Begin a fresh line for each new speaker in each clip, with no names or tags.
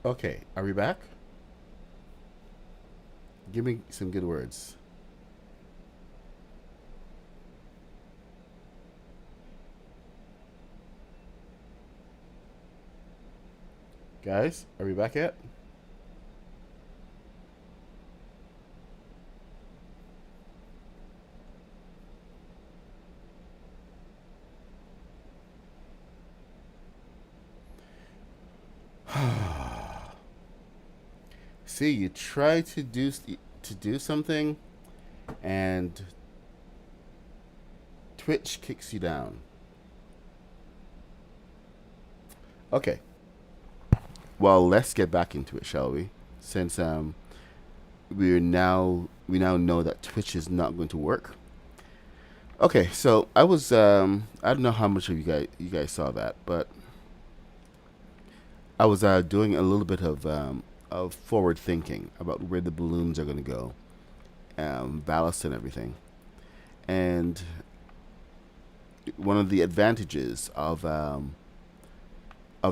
Okay, are we back? Give me some good words. Guys, are we back yet? See, you try to do something and Twitch kicks you down. Okay. Well, let's get back into it, shall we? Since we now know that Twitch is not going to work. Okay, so I don't know how much of you guys saw that, but I was doing a little bit of forward thinking about where the balloons are going to go, ballast and everything. And one of the advantages of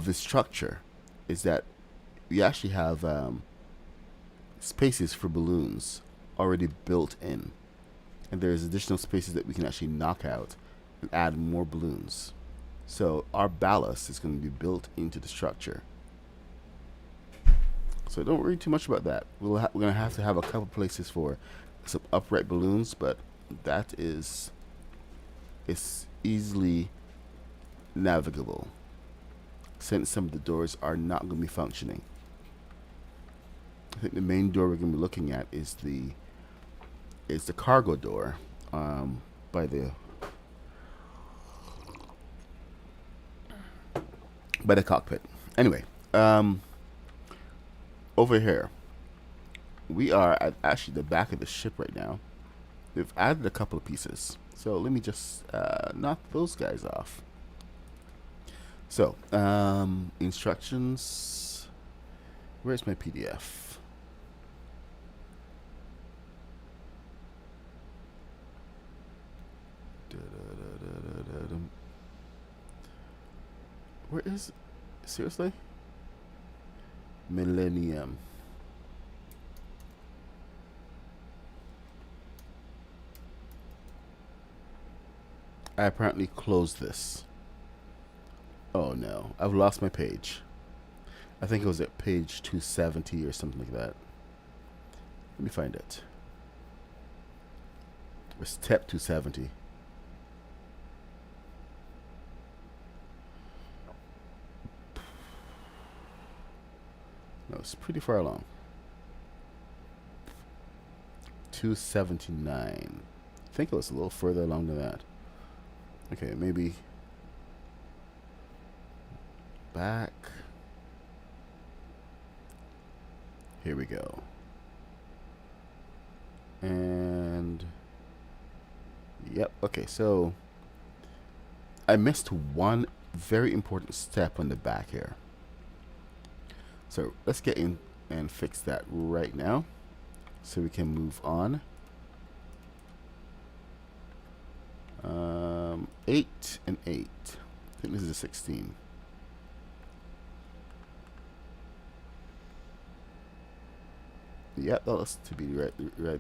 this structure is that we actually have spaces for balloons already built in, and there's additional spaces that we can actually knock out and add more balloons. So our ballast is going to be built into the structure. So don't worry too much about that. We're going to have a couple places for some upright balloons, but that is easily navigable since some of the doors are not going to be functioning. I think the main door we're going to be looking at is the cargo door by the cockpit. Anyway, over here we are at actually the back of the ship right now. We've added a couple of pieces, so let me just knock those guys off. So, instructions. Where's my PDF? Where is it? Seriously? Millennium. I apparently closed this. Oh no, I've lost my page. I think it was at page 270 or something like that. Let me find it. It was step 270. No, it's pretty far along. 279. I think it was a little further along than that. Okay, maybe back. Here we go. And yep, okay, so I missed one very important step on the back here. So let's get in and fix that right now so we can move on. 8 and 8. I think this is a 16. Yep, that looks to be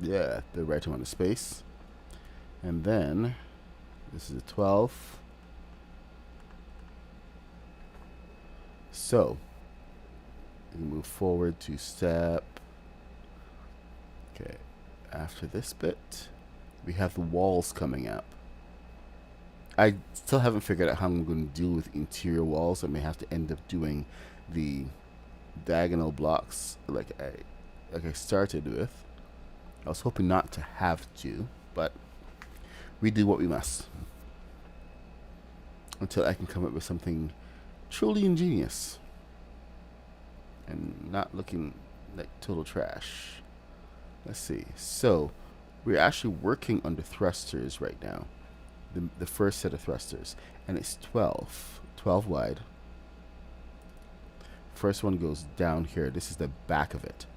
yeah, the right amount of space. And then this is a 12. So we move forward to step. Okay, after this bit, we have the walls coming up. I still haven't figured out how I'm going to deal with interior walls. I may have to end up doing the diagonal blocks like I started with. I was hoping not to have to, but we do what we must until I can come up with something truly ingenious and not looking like total trash. Let's see. So we're actually working on the thrusters right now. The first set of thrusters, and it's 12 wide. First one goes down here. This is the back of it.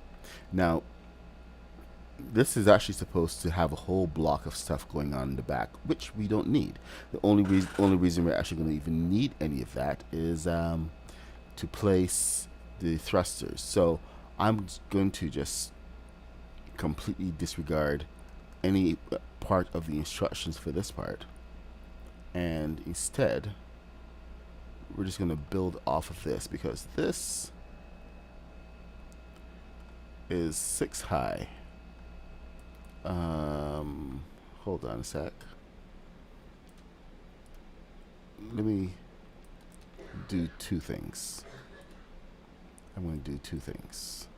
Now this is actually supposed to have a whole block of stuff going on in the back, which we don't need. The only reason we're actually going to even need any of that is to place the thrusters. So I'm going to just completely disregard any part of the instructions for this part, and instead we're just going to build off of this, because this is 6 high. Hold on a sec. Let me do two things. I'm going to do two things.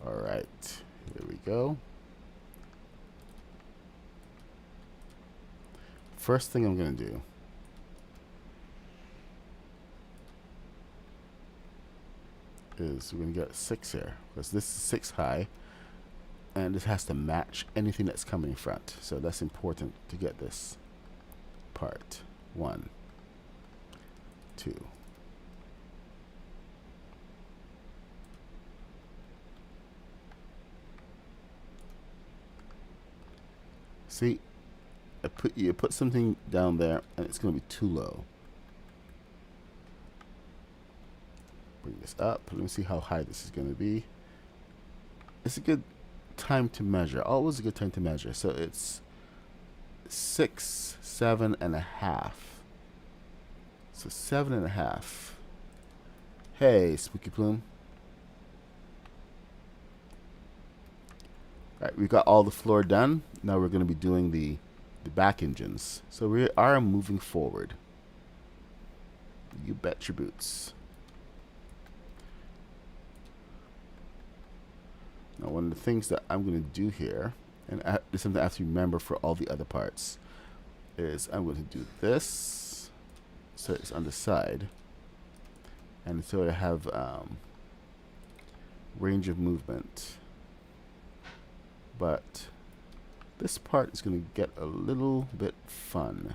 All right, here we go. First thing I'm going to do is we're going to get 6 here, because this is 6 high, and this has to match anything that's coming in front. So that's important to get this part. 1, 2. See, you put something down there, and it's going to be too low. Bring this up. Let me see how high this is going to be. It's a good time to measure. Always a good time to measure. So it's 6, 7.5. So 7.5. Hey, Spooky Plume. Alright, we got all the floor done. Now we're going to be doing the back engines. So we are moving forward. You bet your boots. Now one of the things that I'm going to do here, and it's something I have to remember for all the other parts, is I'm going to do this so it's on the side, and so I have range of movement. But this part is going to get a little bit fun.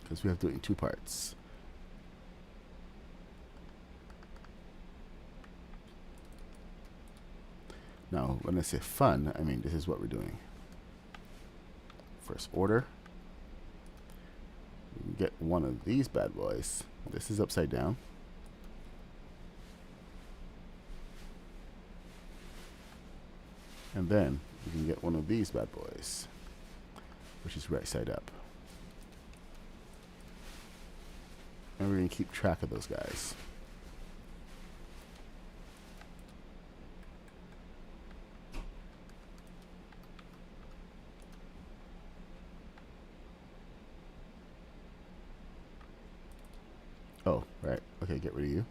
Because we have to do it in 2 parts. Now, when I say fun, I mean this is what we're doing. First order. We can get one of these bad boys. This is upside down. And then we can get one of these bad boys, which is right side up. And we're going to keep track of those guys. Oh, right. Okay, get rid of you.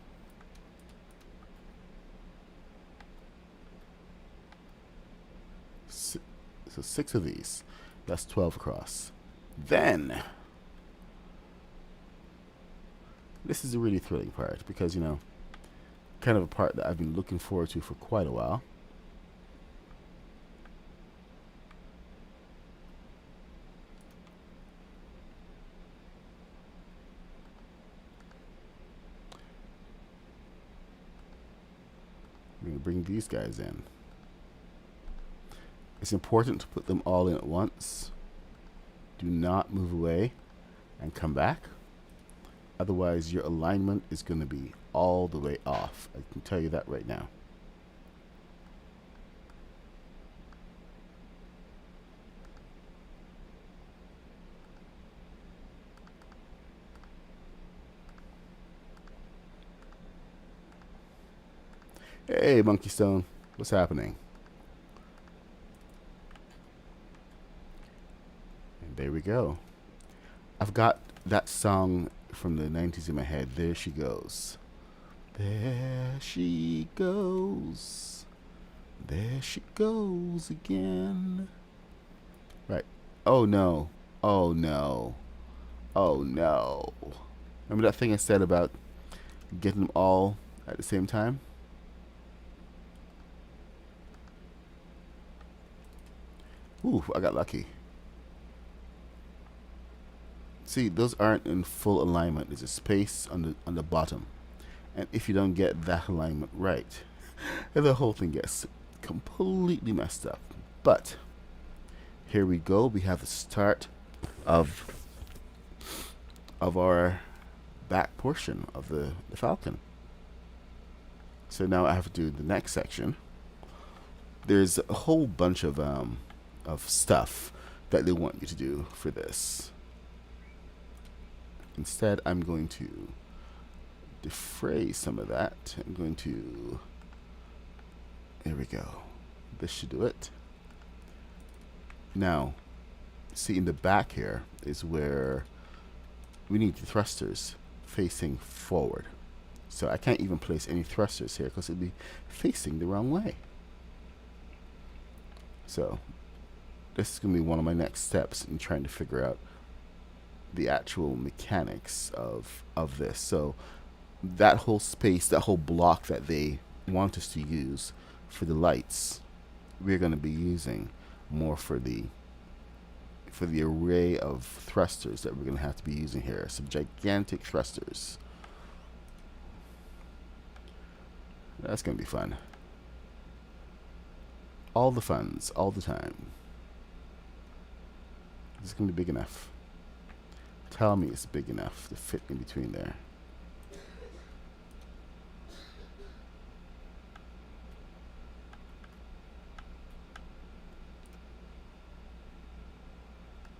So 6 of these. That's 12 across. Then, this is a really thrilling part, because, you know, kind of a part that I've been looking forward to for quite a while. I'm going to bring these guys in. It's important to put them all in at once. Do not move away and come back. Otherwise, your alignment is going to be all the way off. I can tell you that right now. Hey, Monkey Stone. What's happening? There we go. I've got that song from the 90s in my head. There she goes. There she goes. There she goes again. Right. Oh no. Oh no. Oh no. Remember that thing I said about getting them all at the same time? Ooh, I got lucky. See, those aren't in full alignment. There's a space on the bottom, and if you don't get that alignment right, the whole thing gets completely messed up. But here we go. We have the start of our back portion of the Falcon. So now I have to do the next section. There's a whole bunch of stuff that they want you to do for this. Instead, I'm going to defray some of that. I'm going to, there we go. This should do it. Now, see in the back here is where we need the thrusters facing forward. So I can't even place any thrusters here because it'd be facing the wrong way. So this is going to be one of my next steps in trying to figure out the actual mechanics of this. So that whole space, that whole block that they want us to use for the lights, we're going to be using more for the array of thrusters that we're going to have to be using here. Some gigantic thrusters. That's going to be fun. All the funs, all the time. Is it going to be big enough? Tell me it's big enough to fit in between there.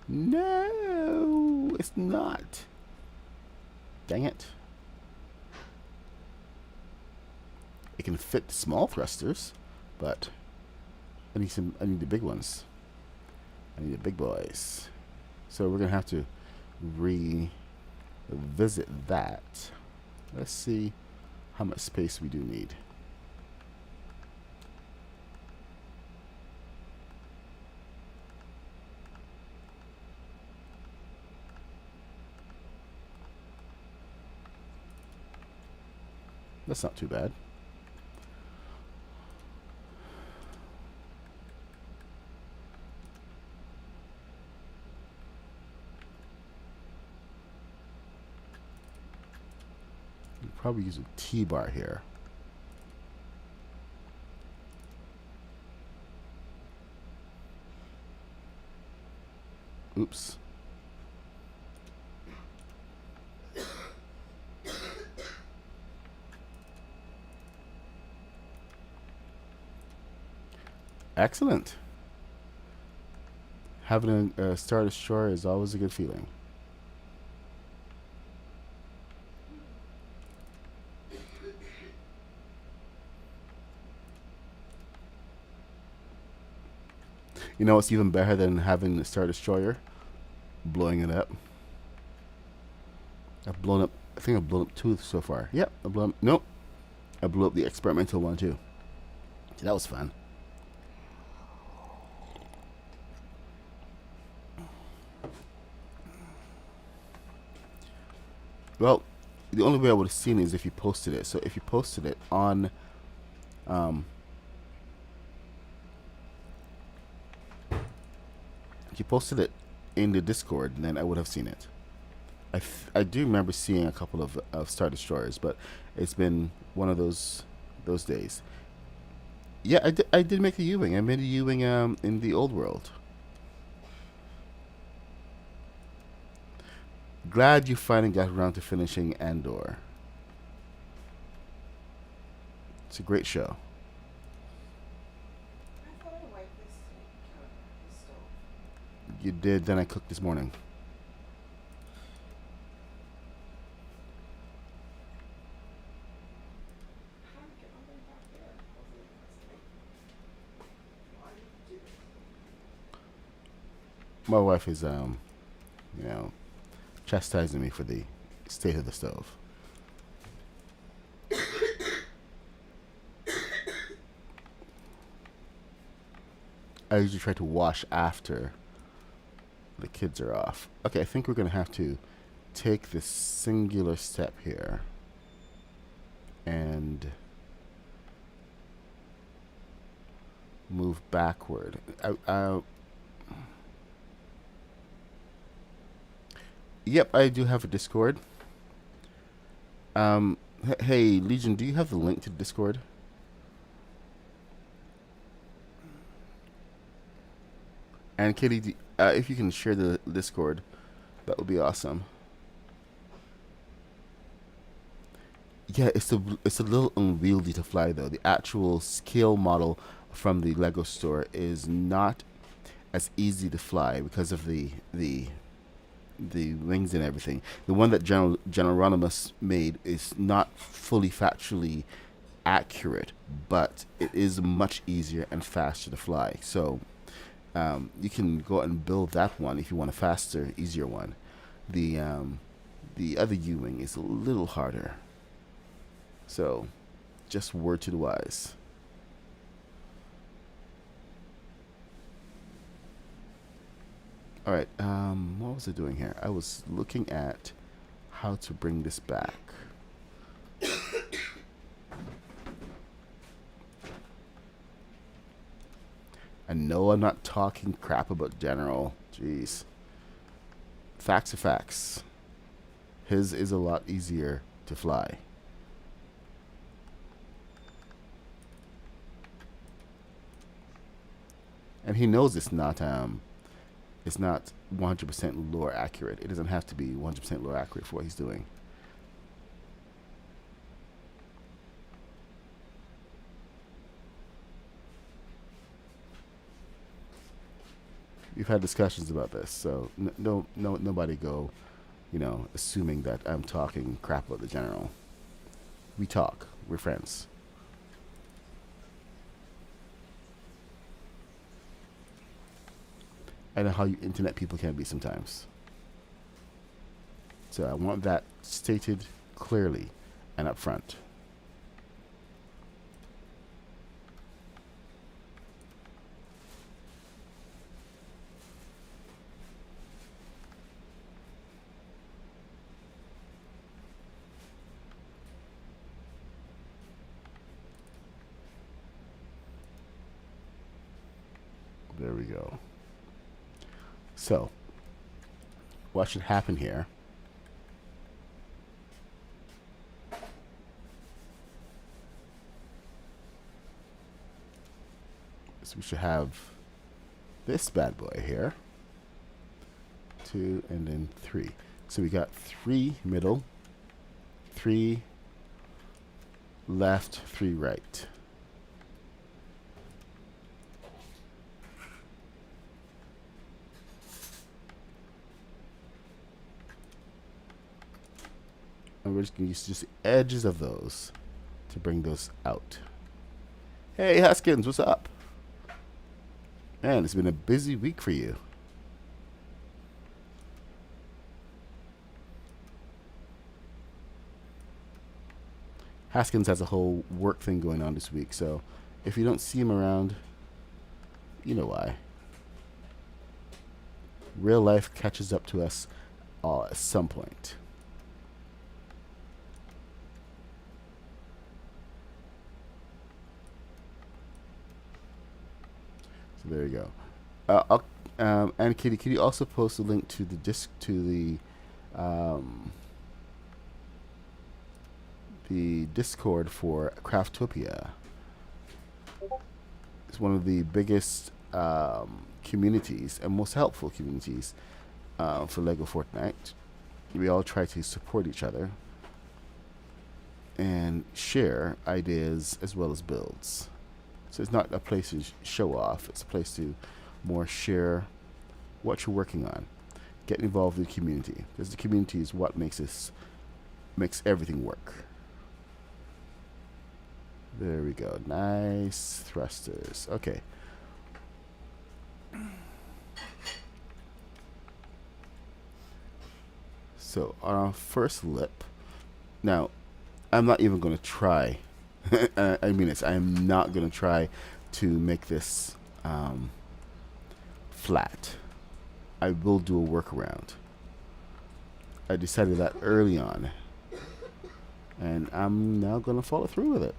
No, it's not. Dang it. It can fit the small thrusters, but I need the big ones. I need the big boys. So we're gonna have to revisit that. Let's see how much space we do need. That's not too bad. Probably use a T-bar here. Oops. Excellent. Having a Star Destroyer is always a good feeling. You know what's even better than having the Star Destroyer? Blowing it up. I've blown up, I think I've blown up 2 so far. Yep, I've blown up, nope. I blew up the experimental one too. So that was fun. Well, the only way I would have seen it is if you posted it. So if you posted it on if you posted it in the Discord, then I would have seen it. I do remember seeing a couple of Star Destroyers, but it's been one of those days. Yeah, I did make a U-wing. I made a U-wing in the old world. Glad you finally got around to finishing Andor. It's a great show.
I thought I wiped this stove.
You did, then I cooked this morning.
How did I get my way back there? Hopefully that's why did you do this?
My wife is you know, chastising me for the state of the stove. I usually try to wash after the kids are off. Okay, I think we're going to have to take this singular step here and move backward. Yep, I do have a Discord. Hey, Legion, do you have the link to the Discord? And Kitty, if you can share the Discord, that would be awesome. Yeah, it's a little unwieldy to fly though. The actual scale model from the Lego store is not as easy to fly because of the wings and everything. The one that Generonimus made is not fully factually accurate, but it is much easier and faster to fly. So you can go and build that one if you want a faster, easier one. The other U wing is a little harder. So, just word to the wise. All right. What was I doing here? I was looking at how to bring this back. I know I'm not talking crap about General. Jeez. Facts are facts. His is a lot easier to fly. And he knows it's not 100% lore accurate. It doesn't have to be 100% lore accurate for what he's doing. We've had discussions about this, so nobody go, assuming that I'm talking crap about the general. We talk. We're friends. I know how you internet people can be sometimes. So I want that stated clearly and up front. There we go. So, what should happen here is we should have this bad boy here. 2 and then 3. So we got 3 middle, 3 left, 3 right. And we're just going to use just the edges of those to bring those out. Hey, Haskins, what's up? Man, it's been a busy week for you. Haskins has a whole work thing going on this week, so if you don't see him around, you know why. Real life catches up to us all at some point. So there you go. And Kitty also post a link to the the Discord for Craftopia. It's one of the biggest communities and most helpful communities for Lego Fortnite. We all try to support each other and share ideas as well as builds. So it's not a place to show off. It's a place to more share what you're working on. Get involved in the community, because the community is what makes everything work. There we go. Nice thrusters. Okay. So on our first lip, now I'm not even going to try. I mean it. I am not going to try to make this flat. I will do a workaround. I decided that early on, and I'm now going to follow through with it.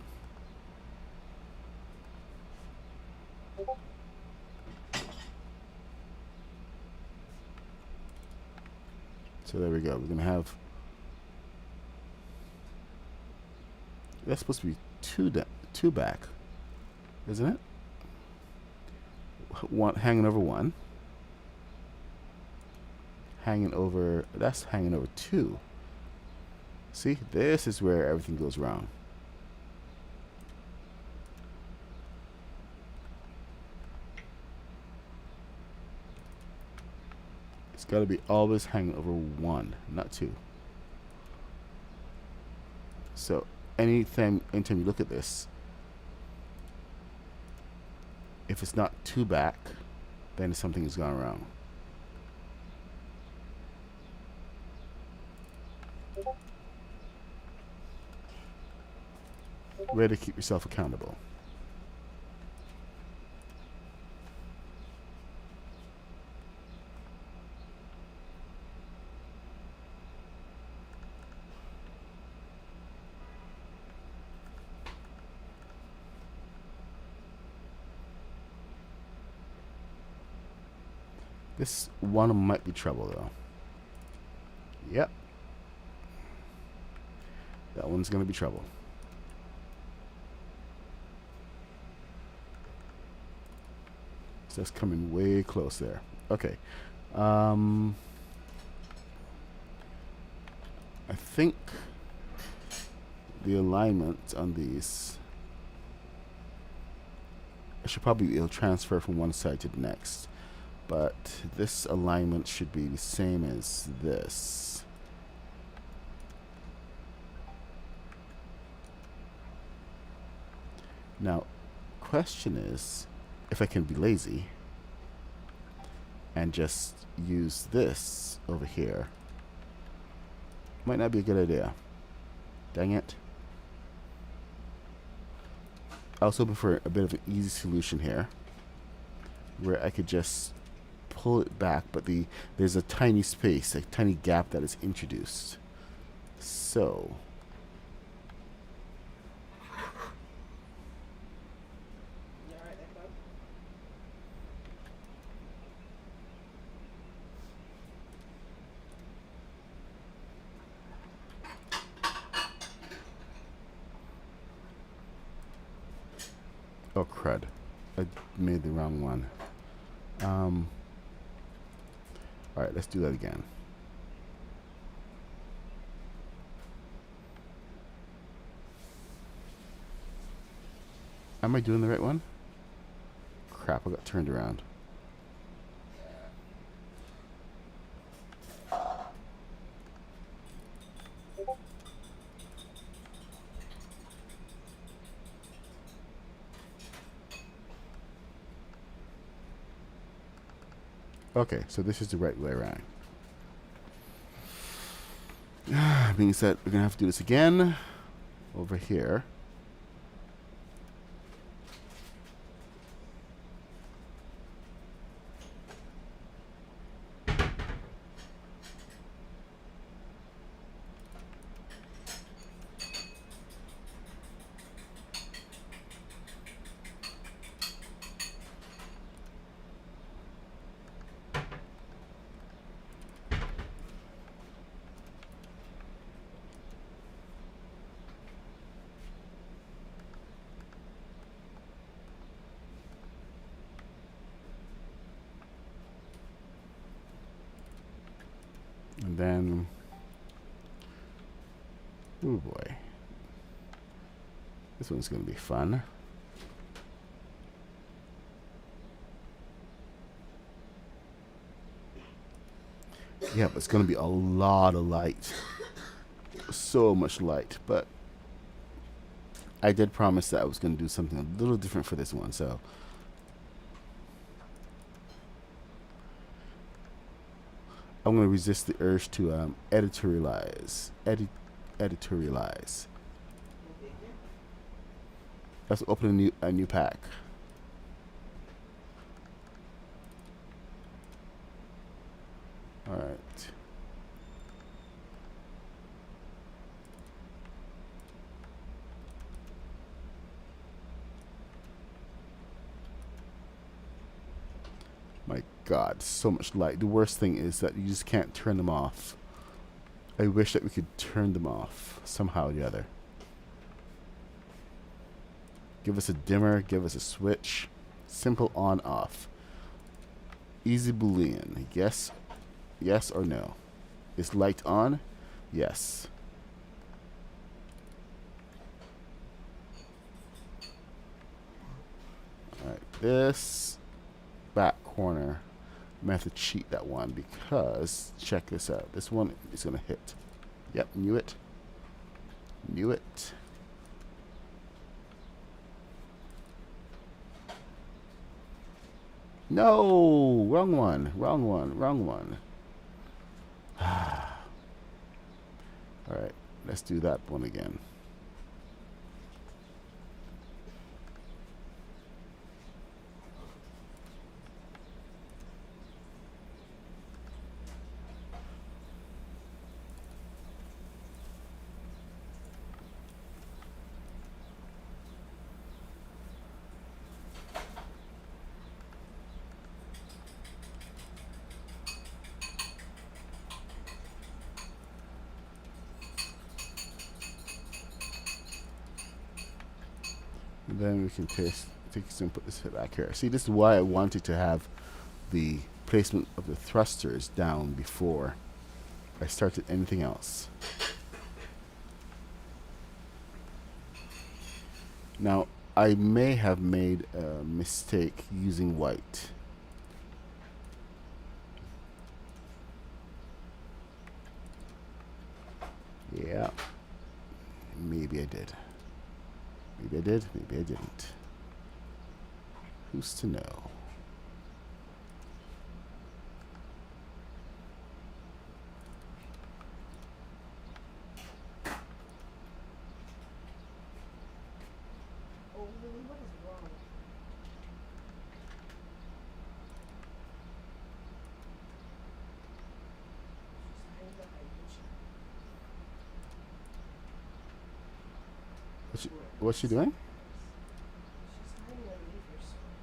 So there we go. We're gonna have, that's supposed to be two back, isn't it? One hanging over one, hanging over, that's hanging over two. See, this is where everything goes wrong. It's got to be always hanging over one, not two. So anytime you look at this, if it's not two back, then something has gone wrong. Way to keep yourself accountable. This one might be trouble though. Yep. That one's gonna be trouble. So that's coming way close there. Okay. I think the alignment on these, I should probably be able to transfer from one side to the next. But this alignment should be the same as this. Now, question is, if I can be lazy and just use this over here, might not be a good idea. Dang it. I was hoping for a bit of an easy solution here, where I could just pull it back, but there's a tiny space, a tiny gap that is introduced. So
You alright there, bud?
oh crud, I made the wrong one. Alright, let's do that again. Am I doing the right one? Crap, I got turned around. Okay, so this is the right way around. Being said, we're gonna have to do this again over here. And then, oh boy, this one's going to be fun. Yeah, but it's going to be a lot of light. So much light. But I did promise that I was going to do something a little different for this one, so I'm going to resist the urge to editorialize. Editorialize. Let's open a new pack. All right. My God, so much light. The worst thing is that you just can't turn them off. I wish that we could turn them off somehow or the other. Give us a dimmer, give us a switch. Simple on off. Easy Boolean. Yes. Yes or no. Is light on? Yes. Alright, this back corner, I'm gonna have to cheat that one because check this out. This one is gonna hit. Yep, knew it. Knew it. No, wrong one, wrong one, wrong one. Alright, let's do that one again. And then we can take this and put this back here. See, this is why I wanted to have the placement of the thrusters down before I started anything else. Now, I may have made a mistake using white. Yeah. Maybe I did. Maybe I did, maybe I didn't. Who's to know?
Oh, Lily, what is wrong? She's hiding behind you.
What's she doing?
She's hiding underneath your sword.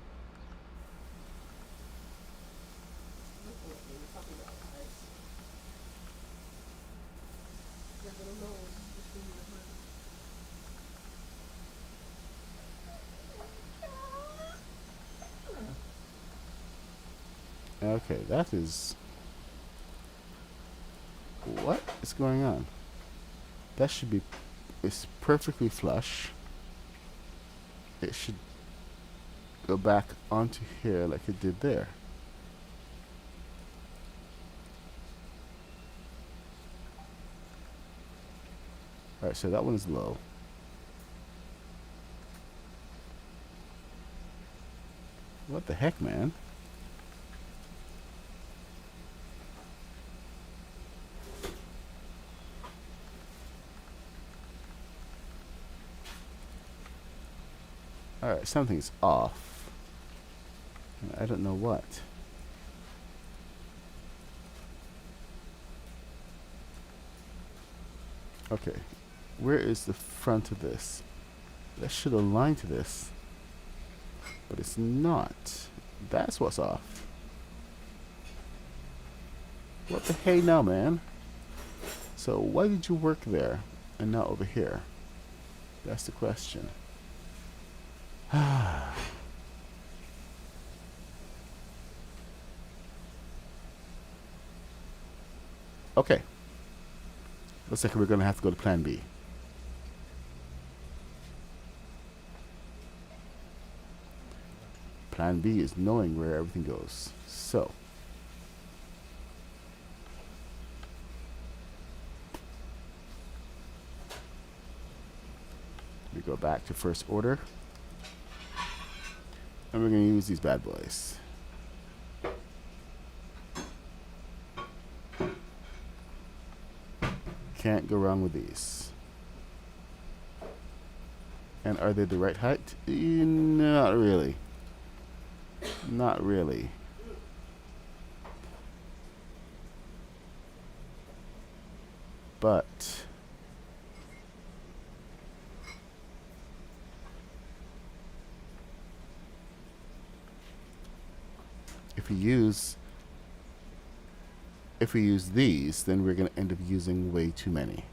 Looking at me, talking about eyes. Your little nose between your hands.
Okay, that is... What is going on? That should be... It's perfectly flush. It should go back onto here like it did there. Alright, so that one is low. What the heck, man? Alright, something's off. I don't know what. Okay, where is the front of this? That should align to this. But it's not. That's what's off. What the hey now, man? So why did you work there and not over here? That's the question. Okay. Looks like we're going to have to go to plan B. Plan B is knowing where everything goes. So. We go back to first order. And we're going to use these bad boys. Can't go wrong with these. And are they the right height? Not really. Not really. But if you use if we use these, then we're going to end up using way too many.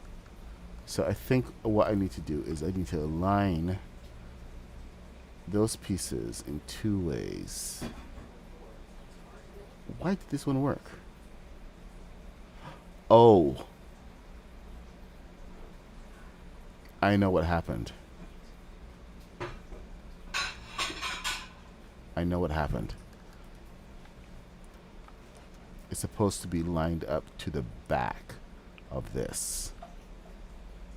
So I think what I need to do is I need to align those pieces in two ways. Why did this one work? Oh. I know what happened. I know what happened. It's supposed to be lined up to the back of this.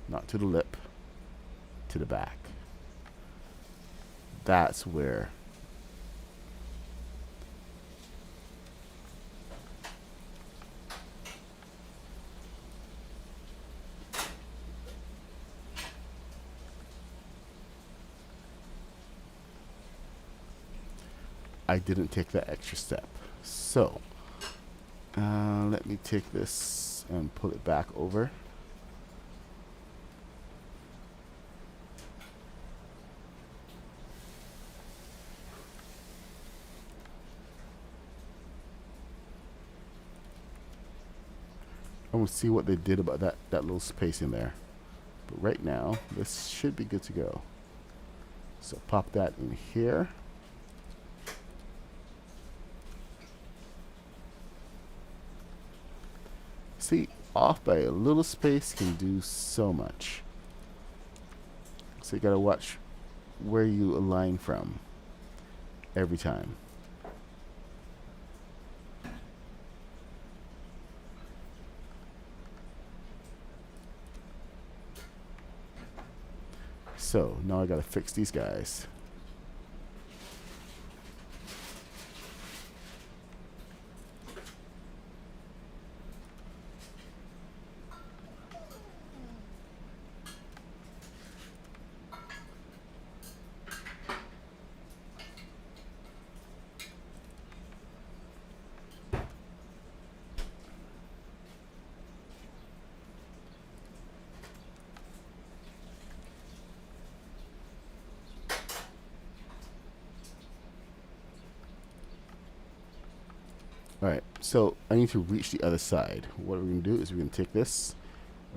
Not to the lip, to the back. That's where I didn't take that extra step. So, let me take this and pull it back over. I'm going to see what they did about that little space in there. But right now, this should be good to go. So pop that in here. See, off by a little space can do so much. So you gotta watch where you align from every time. So now I gotta fix these guys. Alright, so I need to reach the other side. What we're going to do is we're going to take this,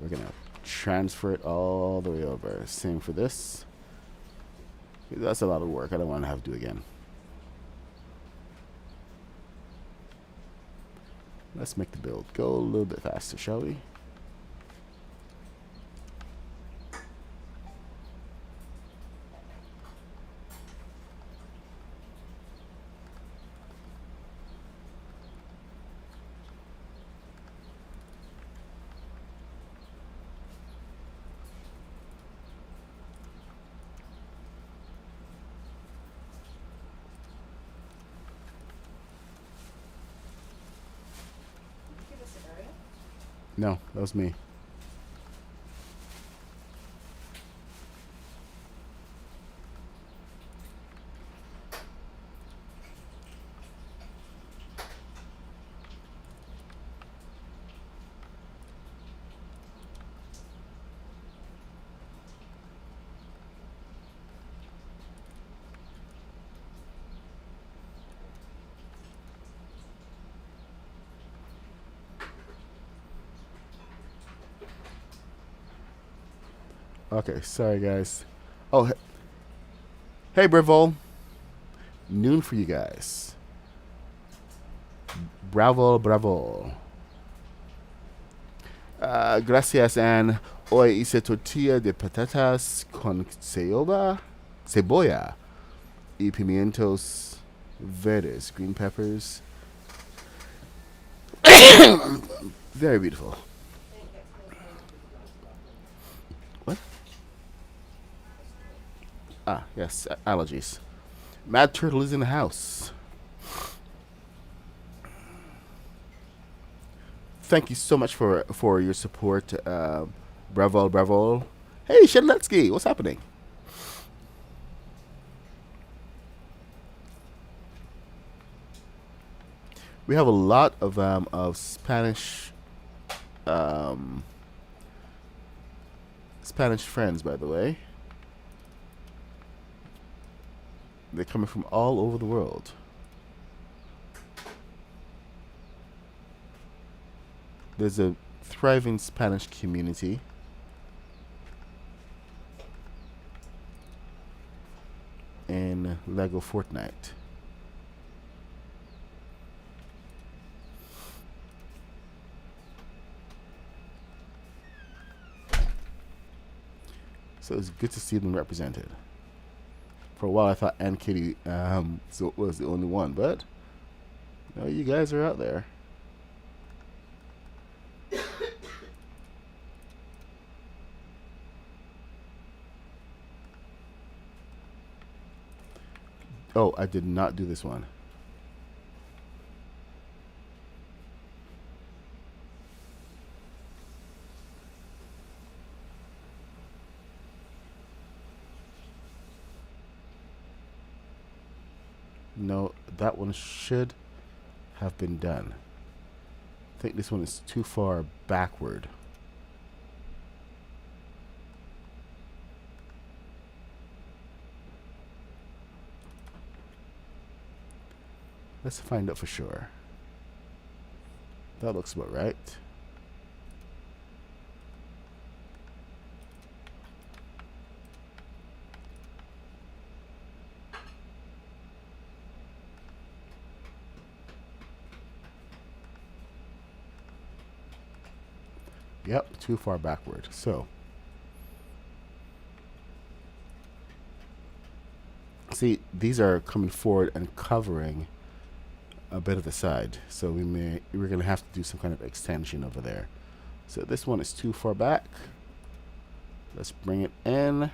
we're going to transfer it all the way over. Same for this. That's a lot of work. I don't want to have to do again. Let's make the build go a little bit faster, shall we? No, that was me. Okay, sorry guys. Oh, hey Brivol. Noon for you guys. Bravo, bravo. Gracias, and hoy hice tortilla de patatas con cebolla y pimientos verdes, green peppers. Very beautiful. What? Ah, yes, allergies. Mad Turtle is in the house. Thank you so much for your support, Bravo, bravo. Hey, Shedletsky, what's happening? We have a lot of Spanish Spanish friends, by the way. They're coming from all over the world. there's a thriving Spanish community in Lego Fortnite. So it's good to see them represented. For a while, I thought Ann Kitty was the only one, but no, you guys are out there. Oh, I did not do this one. No, that one should have been done. I think this one is too far backward. Let's find out for sure. That looks about right. Yep, too far backward. So, see, these are coming forward and covering a bit of the side. So we're gonna have to do some kind of extension over there. So this one is too far back. Let's bring it in.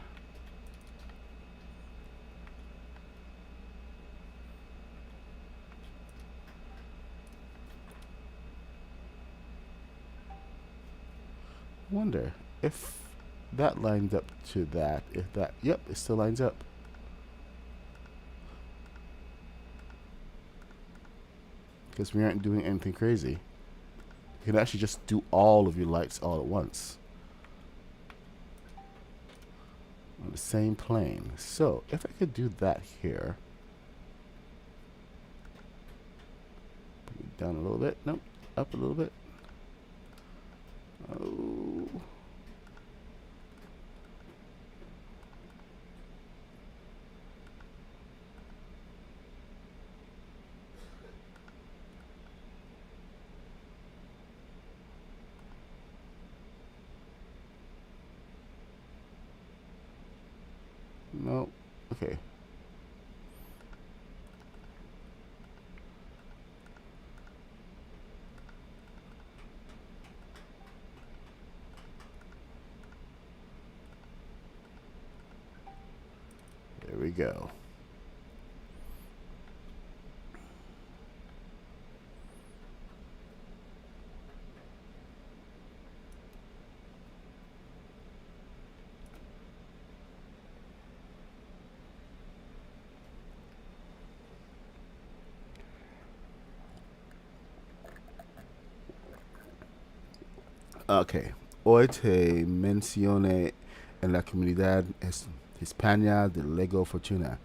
Wonder if that lines up to that. If that, yep, it still lines up. Because we aren't doing anything crazy. You can actually just do all of your lights all at once on the same plane. So if I could do that here, bring it down a little bit. Nope, up a little bit. Oh. No. Okay. There we go. Okay. Hoy te mencioné en la comunidad hispana de Lego Fortuna.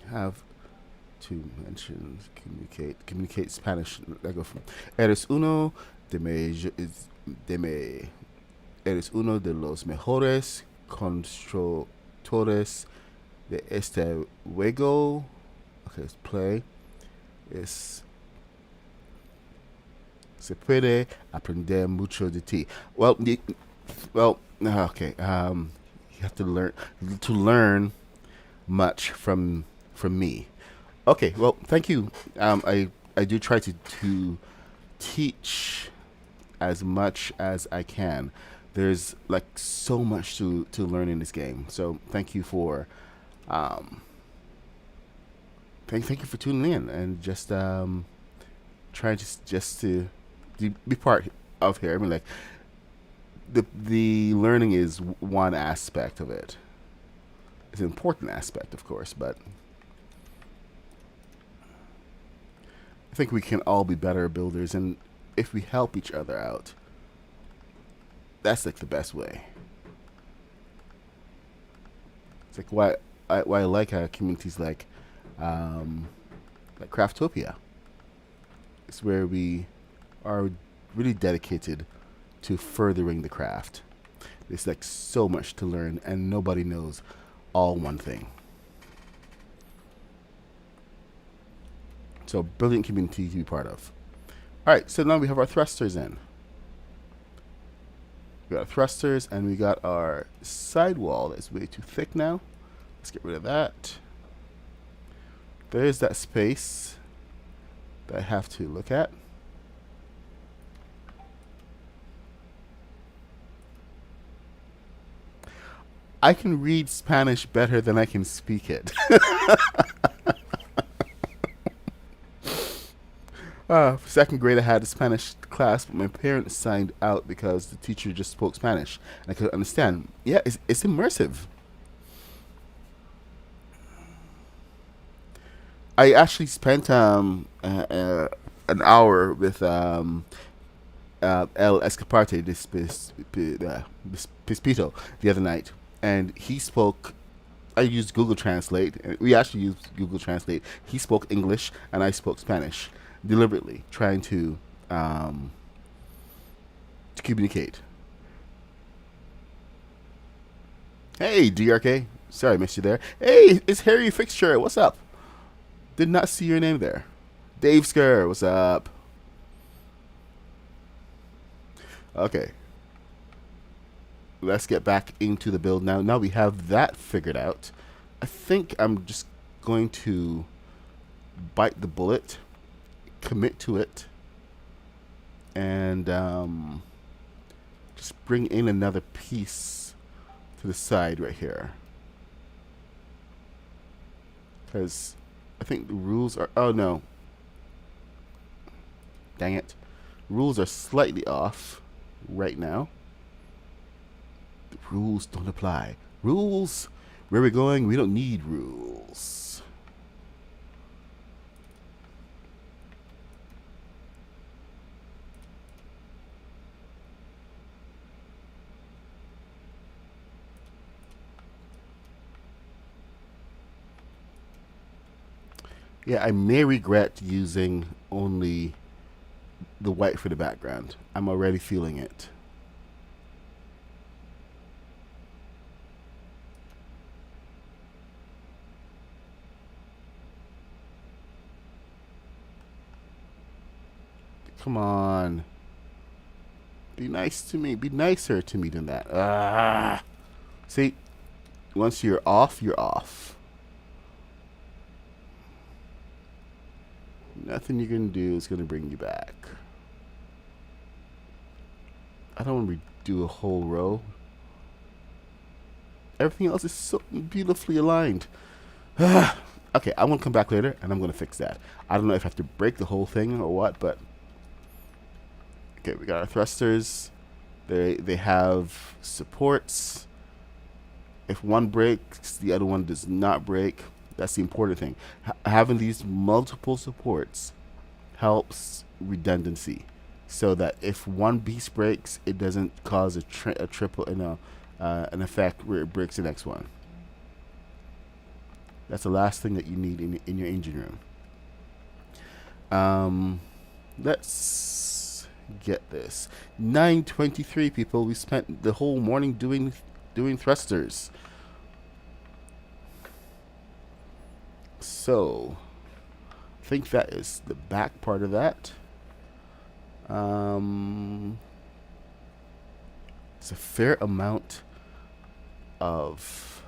Have to mention communicate Spanish Lego. Eres uno de me eres uno de los mejores constructores de este juego. Okay, let's play. Se puede aprender mucho de ti. Well, okay. You have to learn much from me. Okay. Well, thank you. I do try to teach as much as I can. There's like so much to learn in this game. So thank you for thank you for tuning in and just trying to be part of here. I mean, like the learning is one aspect of it. It's an important aspect, of course, but I think we can all be better builders, and if we help each other out, that's like the best way. It's like why I like communities like Craftopia. is where we are really dedicated to furthering the craft. There's like so much to learn, and nobody knows all one thing. So brilliant community to be part of. All right, so now we have our thrusters in. We got thrusters, and we got our sidewall that's way too thick now. Let's get rid of that. There's that space that I have to look at. I can read Spanish better than I can speak it. Second grade, I had a Spanish class, but my parents signed out because the teacher just spoke Spanish, and I couldn't understand. Yeah, it's immersive. I actually spent an hour with El Escaparte Pispito the other night, and he spoke. I used Google Translate. We actually used Google Translate. He spoke English, and I spoke Spanish, deliberately trying to communicate. Hey, DRK. Sorry, I missed you there. Hey, it's Harry Fixture. What's up? Did not see your name there. Dave Skur, what's up? Okay. Let's get back into the build now. Now we have that figured out. I think I'm just going to bite the bullet, commit to it, and just bring in another piece to the side right here. Because I think the rules are... Oh, no. Dang it. Rules are slightly off right now. The rules don't apply. Rules? Where we're going, we don't need rules. Yeah, I may regret using only the white for the background. I'm already feeling it. Come on. Be nice to me. Be nicer to me than that. Ah. See, once you're off, you're off. Nothing you can do is going to bring you back. I don't want to redo a whole row. Everything else is so beautifully aligned. Okay, I'm going to come back later, and I'm going to fix that. I don't know if I have to break the whole thing or what, but... Okay, we got our thrusters. They have supports. If one breaks, the other one does not break. That's the important thing. Having these multiple supports helps redundancy, so that if one piece breaks, it doesn't cause a triple, an effect where it breaks the next one. That's the last thing that you need in your engine room. Let's get this. 9:23 people. We spent the whole morning doing thrusters. So, I think that is the back part of that. It's a fair amount of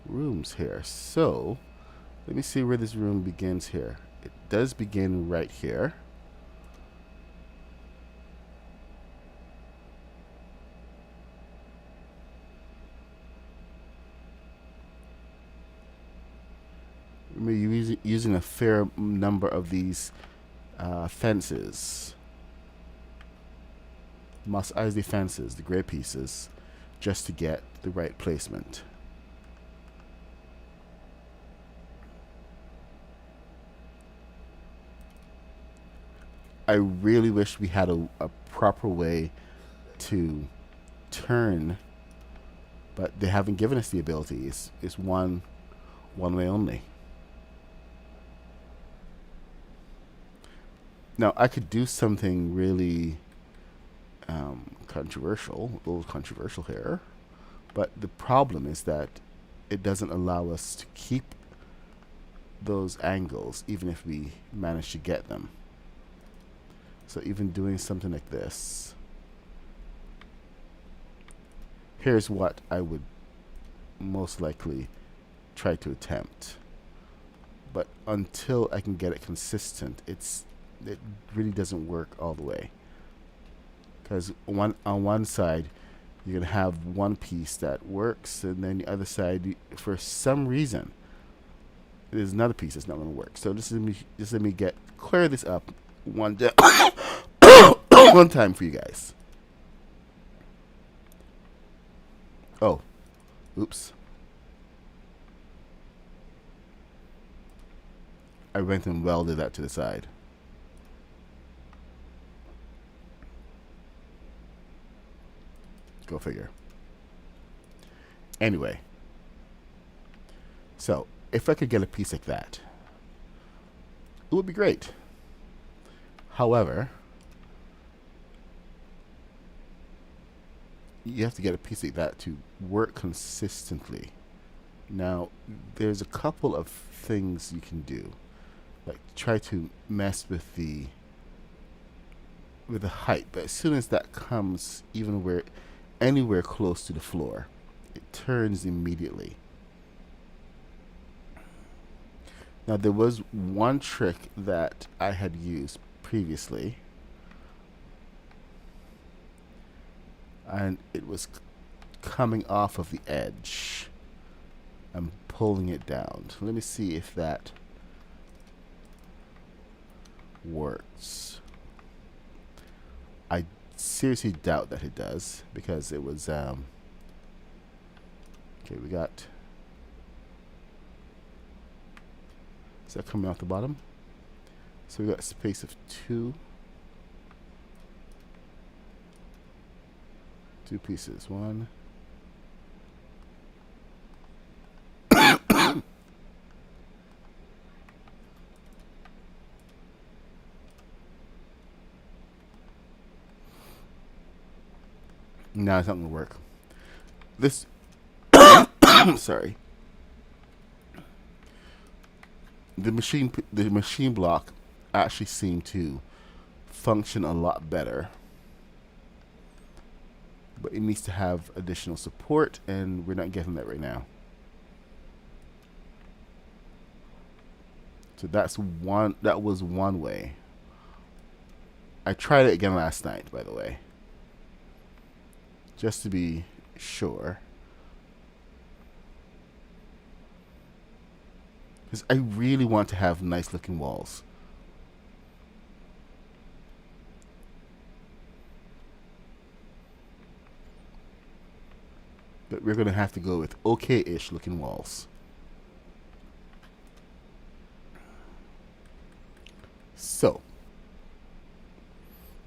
rooms here. So, let me see where this room begins here. It does begin right here. We're using a fair number of these fences. Mos Eisley fences, the gray pieces, just to get the right placement. I really wish we had a proper way to turn, but they haven't given us the ability. It's one way only. Now I could do something really controversial, a little controversial here, but the problem is that it doesn't allow us to keep those angles even if we manage to get them. So even doing something like this, here's what I would most likely try to attempt. But until I can get it consistent, it really doesn't work all the way. Because on one side, you're gonna have one piece that works, and then the other side, for some reason, there's another piece that's not gonna work. So just let me clear this up one one time for you guys. Oh, oops. I went and welded that to the side. Go figure. Anyway, so if I could get a piece like that, it would be great. However, you have to get a piece like that to work consistently. Now, there's a couple of things you can do, like try to mess with the height, but as soon as that comes anywhere close to the floor, it turns immediately. Now, there was one trick that I had used previously, and it was coming off of the edge. I'm pulling it down. So let me see if that works. I seriously doubt that it does, because it was okay, we got, is that coming off the bottom? So we got a space of two pieces. One, no, it's not gonna work. This sorry. The machine block actually seemed to function a lot better, but it needs to have additional support, and we're not getting that right now. So that was one way. I tried it again last night, by the way, just to be sure, because I really want to have nice looking walls. But we're going to have to go with okay-ish looking walls. So,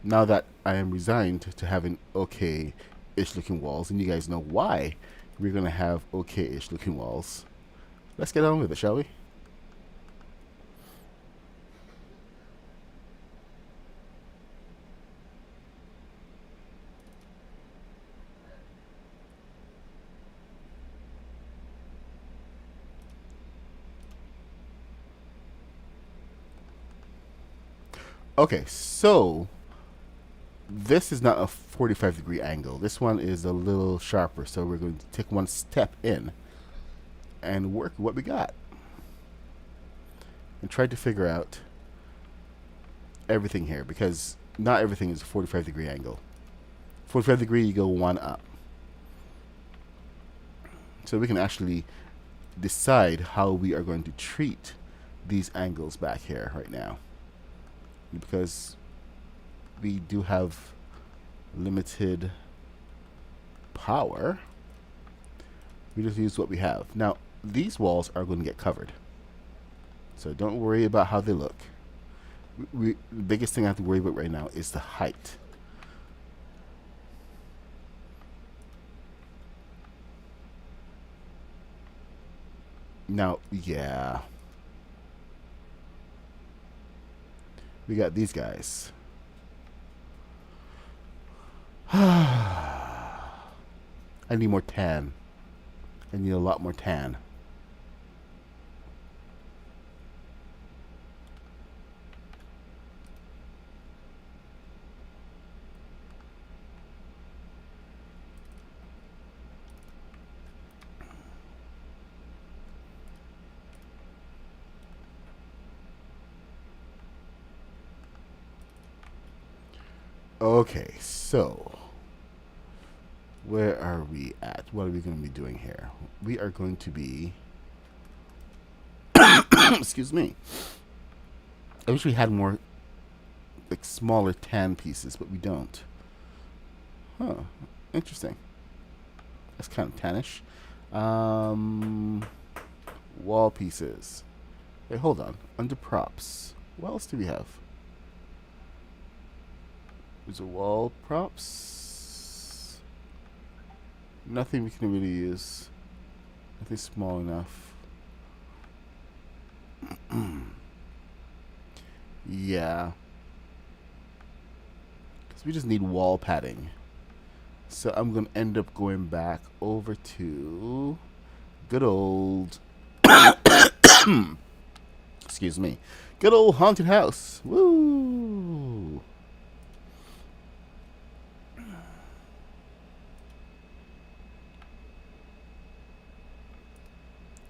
now that I am resigned to having okay-ish looking walls, and you guys know why we're going to have okay-ish looking walls, let's get on with it, shall we? Okay, so this is not a 45-degree angle. This one is a little sharper, so we're going to take one step in and work what we got and try to figure out everything here, because not everything is a 45-degree angle. 45 degree, you go one up. So we can actually decide how we are going to treat these angles back here right now, because we do have limited power. We just use what we have. Now, these walls are going to get covered, so don't worry about how they look. The biggest thing I have to worry about right now is the height. Now, yeah, We got these guys. I need more tan. I need a lot more tan. Okay, so where are we at? What are we going to be doing here? We are going to be excuse me. I wish we had more like smaller tan pieces, but we don't. Huh. Interesting. That's kind of tannish. Wall pieces. Wait, hold on. Under props. What else do we have? There's a wall props. Nothing we can really use. Nothing small enough. Yeah. Because we just need wall padding. So I'm going to end up going back over to good old... excuse me. Good old haunted house. Woo!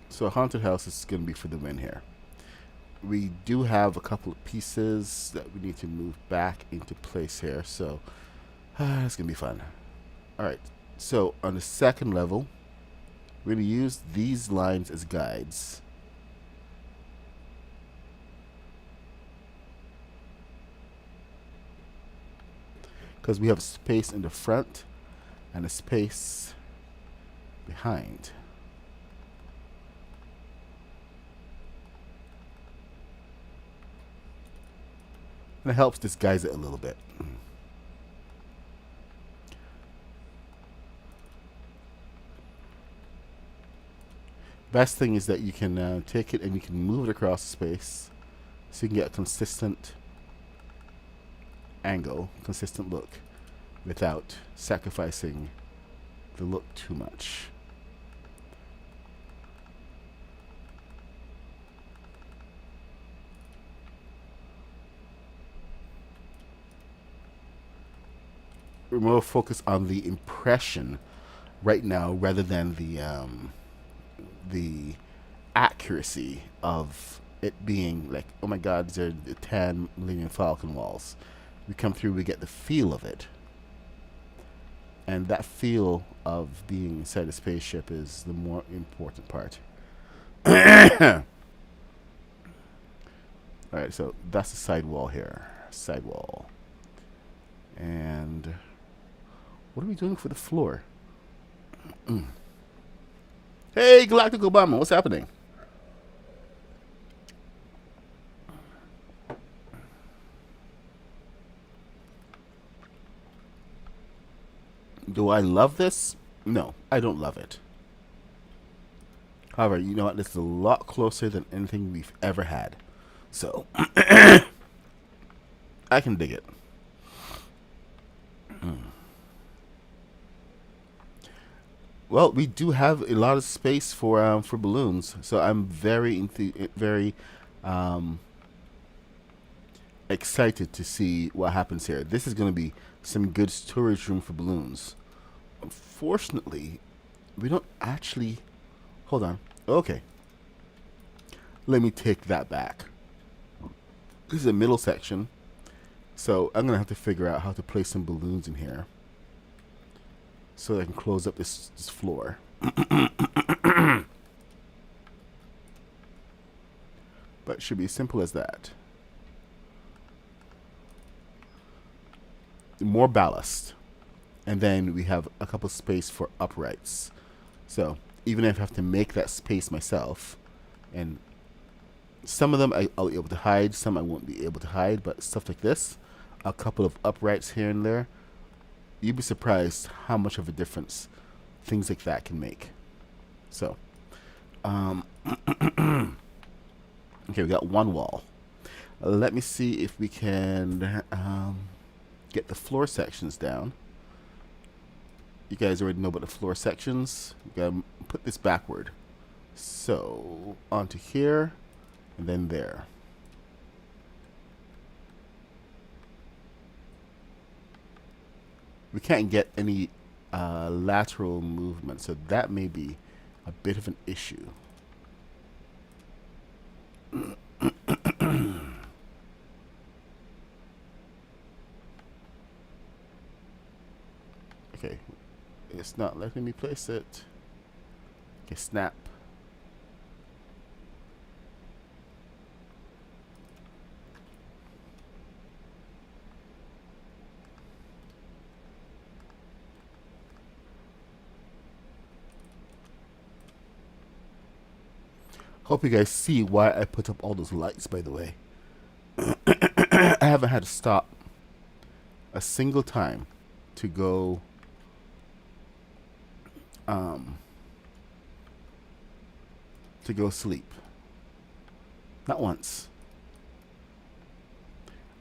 So haunted house is going to be for the win here. We do have a couple of pieces that we need to move back into place here. So it's going to be fun. Alright, so on the second level, we're going to use these lines as guides. Because we have space in the front and a space behind. And it helps disguise it a little bit. Best thing is that you can take it and you can move it across space so you can get a consistent angle, consistent look without sacrificing the look too much. We're more focused on the impression right now rather than the accuracy of it being like, oh my god, these are the 10 Millennium Falcon walls. We come through, we get the feel of it. And that feel of being inside a spaceship is the more important part. Alright, so that's the side wall here. Side wall. And what are we doing for the floor? Hey, Galactic Obama, what's happening? Do I love this? No, I don't love it. However, you know what? This is a lot closer than anything we've ever had. So, I can dig it. Well, we do have a lot of space for balloons, so I'm very excited to see what happens here. This is going to be some good storage room for balloons. Unfortunately, we don't actually... Hold on. Okay. Let me take that back. This is a middle section, so I'm going to have to figure out how to place some balloons in here so that I can close up this floor. But it should be as simple as that. More ballast. And then we have a couple space for uprights. So even if I have to make that space myself, and some of them I'll be able to hide, some I won't be able to hide, but stuff like this, a couple of uprights here and there, you'd be surprised how much of a difference things like that can make. So, okay, we got one wall. Let me see if we can get the floor sections down. You guys already know about the floor sections. You gotta put this backward. So, onto here, and then there. We can't get any lateral movement, so that may be a bit of an issue. Okay, it's not letting me place it. Okay, snap. Hope you guys see why I put up all those lights, by the way. I haven't had to stop a single time to go sleep. Not once.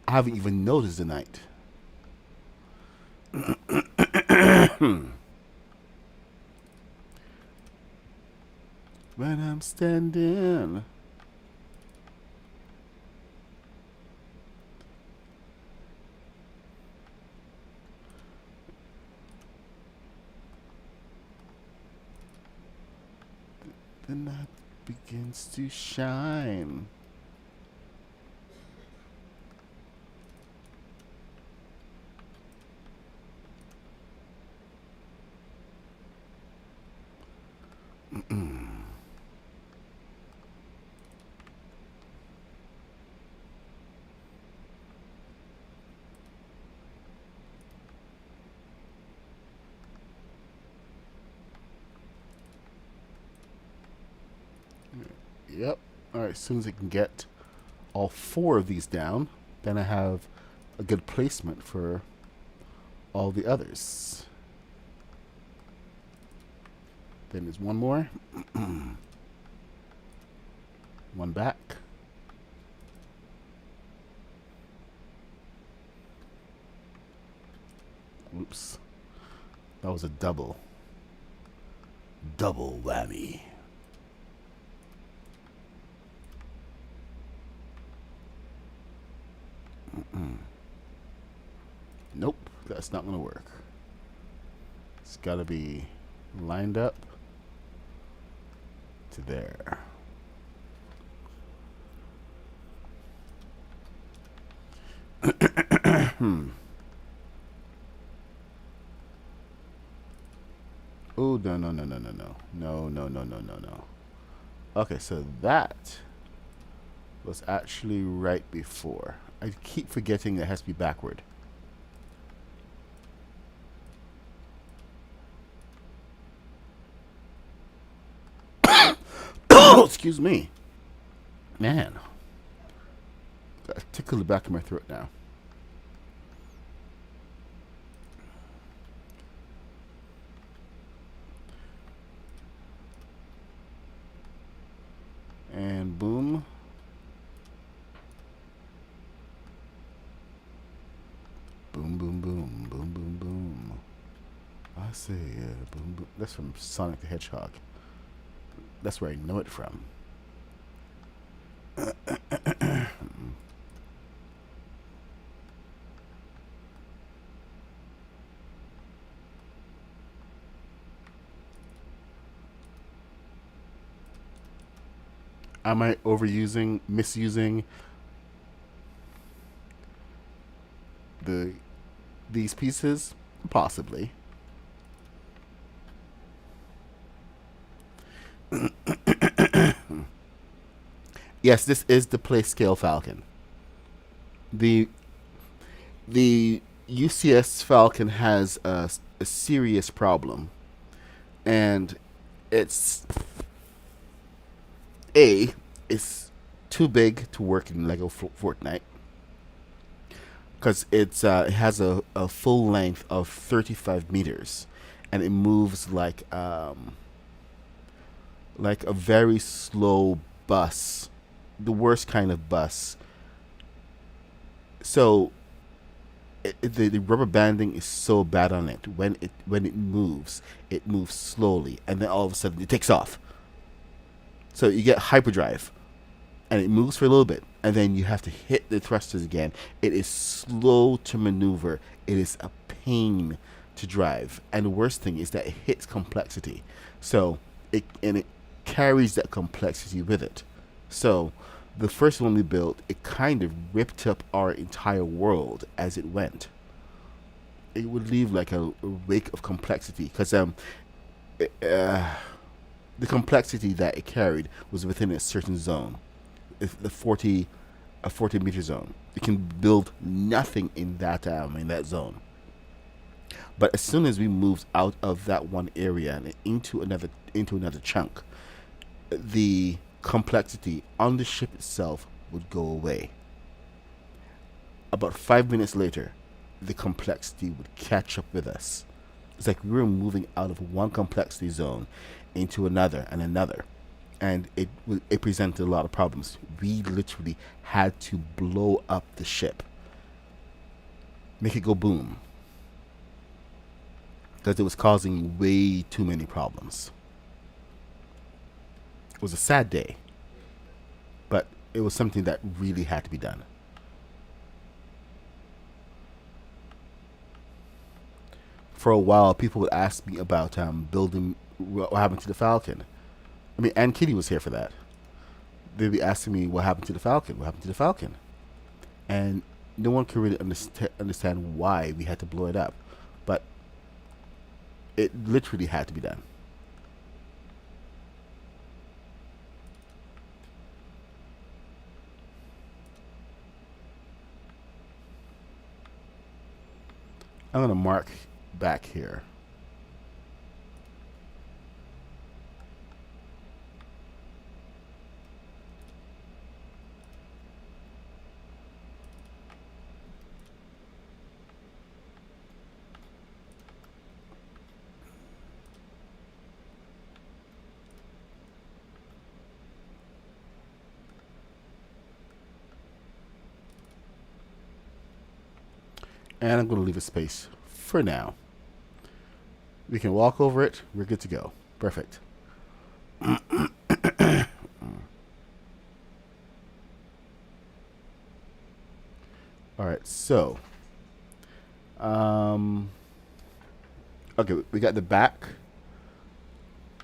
I haven't even noticed the night. When I'm standing. The night begins to shine. Yep. Alright, as soon as I can get all 4 of these down, then I have a good placement for all the others. Then there's one more. One back. Oops. That was a double. Double whammy. Nope, that's not going to work. It's got to be lined up to there. Oh, no, no, no, no, no, no. No, no, no, no, no, no. Okay, so that was actually right before. I keep forgetting it has to be backward. Oh, excuse me. Man. I tickle the back of my throat now. And boom. Boom, boom, boom, boom, boom, boom. I say, boom, boom. That's from Sonic the Hedgehog. That's where I know it from. Am I overusing, misusing these pieces? Possibly. Yes, this is the play scale Falcon. The UCS Falcon has a serious problem, and it's it's too big to work in Lego Fortnite because it has a full length of 35 meters, and it moves like a very slow bus, the worst kind of bus So the rubber banding is so bad on it. When it moves slowly, and then all of a sudden it takes off. So you get hyperdrive, and it moves for a little bit, and then you have to hit the thrusters again. It is slow to maneuver. It is a pain to drive, and the worst thing is that it hits complexity. So it carries that complexity with it. So the first one we built, it kind of ripped up our entire world as it went. It would leave like a wake of complexity because the complexity that it carried was within a certain zone, if the 40 meter zone. You can build nothing in that zone. But as soon as we moved out of that one area and into another chunk, the complexity on the ship itself would go away. About 5 minutes later, the complexity would catch up with us. It's like we were moving out of one complexity zone into another and another, and it presented a lot of problems. We literally had to blow up the ship, make it go boom, because it was causing way too many problems. It was a sad day, but it was something that really had to be done. For a while, people would ask me about building what happened to the Falcon. I mean, and Kitty was here for that. They'd be asking me what happened to the Falcon, what happened to the Falcon, and no one could really understand why we had to blow it up, but it literally had to be done. I'm gonna mark back here. And I'm going to leave a space for now. We can walk over it. We're good to go. Perfect. All right, so okay, we got the back.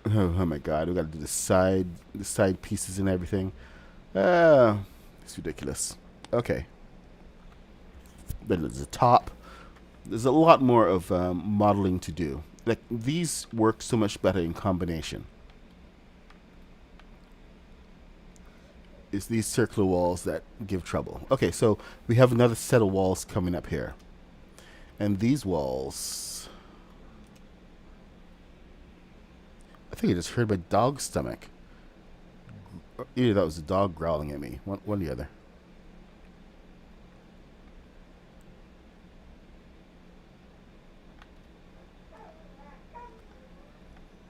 Oh my god, we got to do the side pieces and everything. It's ridiculous. Okay, but there's the top. There's a lot more of modeling to do. Like, these work so much better in combination. It's these circular walls that give trouble. Okay, so we have another set of walls coming up here. And these walls, I think I just heard my dog's stomach. Either that was a dog growling at me. One or the other.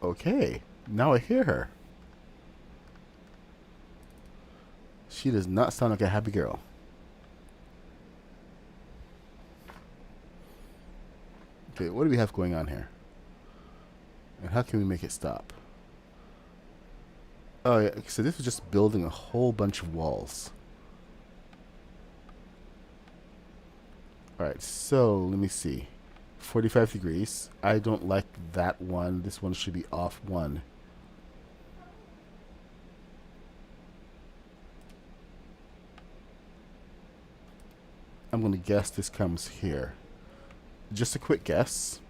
Okay, now I hear her. She does not sound like a happy girl. Okay, what do we have going on here? And how can we make it stop? Oh yeah, so this was just building a whole bunch of walls. Alright, so let me see. 45 degrees. I don't like that one. This one should be off one. I'm going to guess this comes here. Just a quick guess.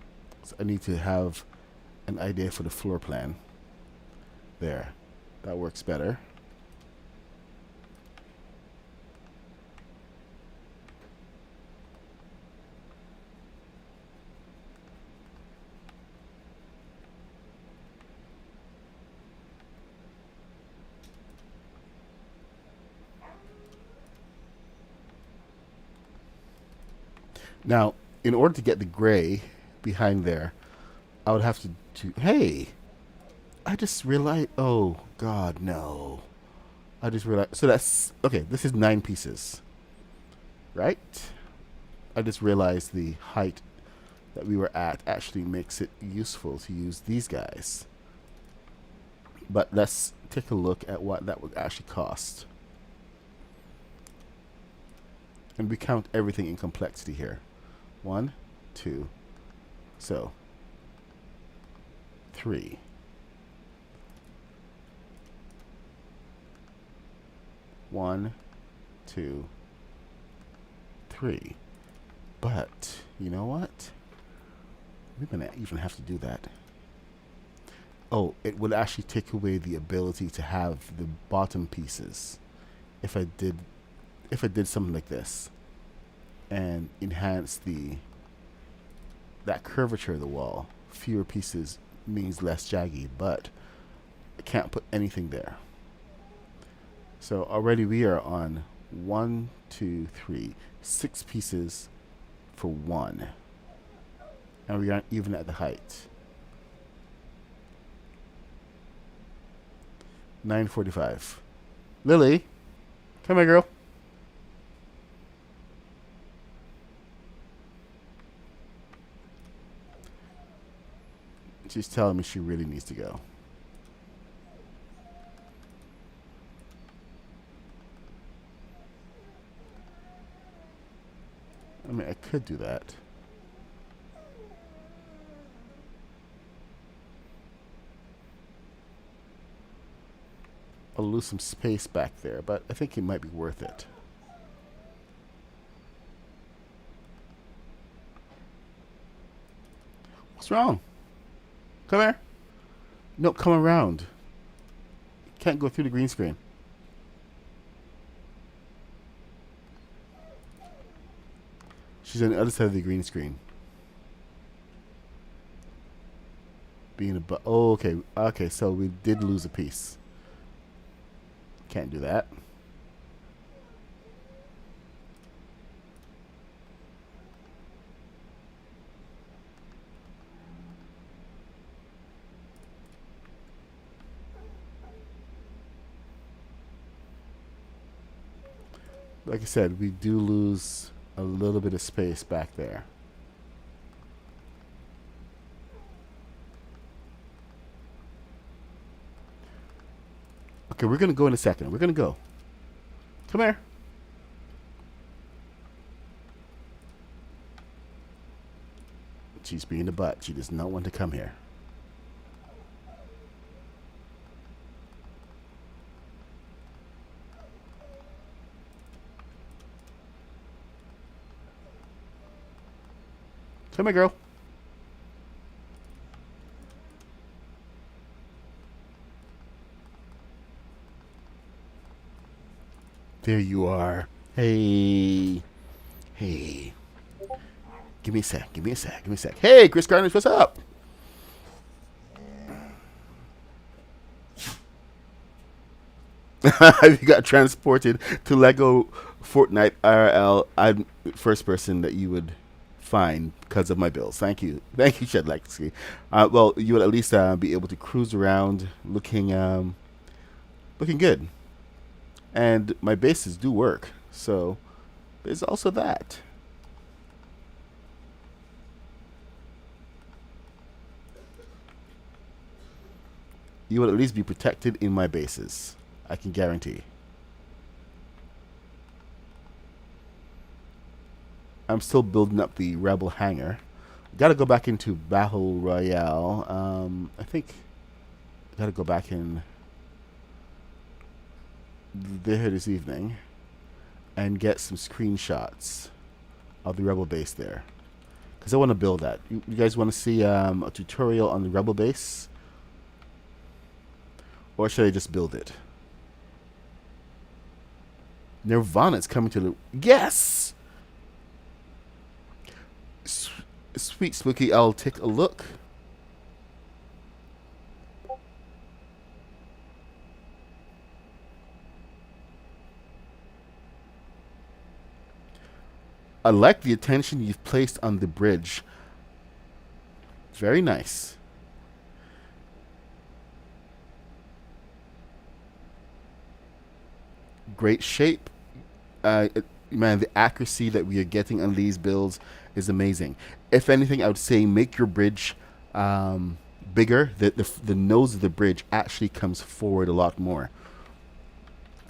So I need to have an idea for the floor plan. There. That works better. Now, in order to get the gray behind there, I would have to hey, I just realized, oh god, no. I just realized, so that's, okay, this is 9 pieces. right? I just realized the height that we were at actually makes it useful to use these guys. But let's take a look at what that would actually cost. And we count everything in complexity here. 1, 2, so 3. 1, 2, 3. But you know what? We're gonna even have to do that. Oh, it would actually take away the ability to have the bottom pieces if I did something like this and enhance that curvature of the wall. Fewer pieces means less jaggy, but I can't put anything there. So already we are on 1, 2, 3, 6 pieces for 1, and we aren't even at the height. 9:45. Lily, come here, girl. She's telling me she really needs to go. I mean, I could do that. I'll lose some space back there, but I think it might be worth it. What's wrong? Come here. No, come around. Can't go through the green screen. She's on the other side of the green screen. Being a oh, okay. Okay, so we did lose a piece. Can't do that. Like I said, we do lose a little bit of space back there. Okay, we're going to go in a second. We're going to go. Come here. She's being a butt. She does not want to come here. Come here, girl. There you are. Hey. Hey. Give me a sec. Give me a sec. Give me a sec. Hey, Chris Garnish, what's up? You got transported to Lego Fortnite IRL. I'm the first person that you would find because of my bills. Thank you. Thank you, Shed Legacy. Well, you would at least be able to cruise around looking good. And my bases do work. So there's also that. You will at least be protected in my bases. I can guarantee. I'm still building up the Rebel hangar. Got to go back into Battle Royale. I think got to go back in there this evening and get some screenshots of the Rebel base there. Because I want to build that. You guys want to see a tutorial on the Rebel base? Or should I just build it? Nirvana's coming to the... Yes! Sweet Spooky, I'll take a look. I like the attention you've placed on the bridge. Very nice. Great shape. Man, the accuracy that we are getting on these builds is amazing. If anything, I would say make your bridge bigger. The nose of the bridge actually comes forward a lot more,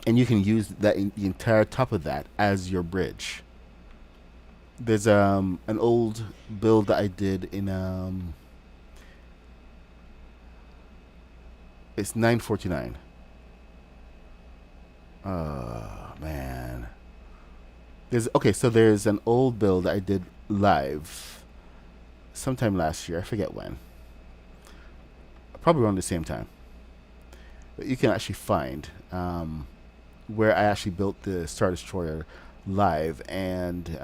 and you can use that the entire top of that as your bridge. There's an old build that I did in it's 949. Oh man. There's an old build that I did live sometime last year. I forget when. Probably around the same time. But you can actually find where I actually built the Star Destroyer live, and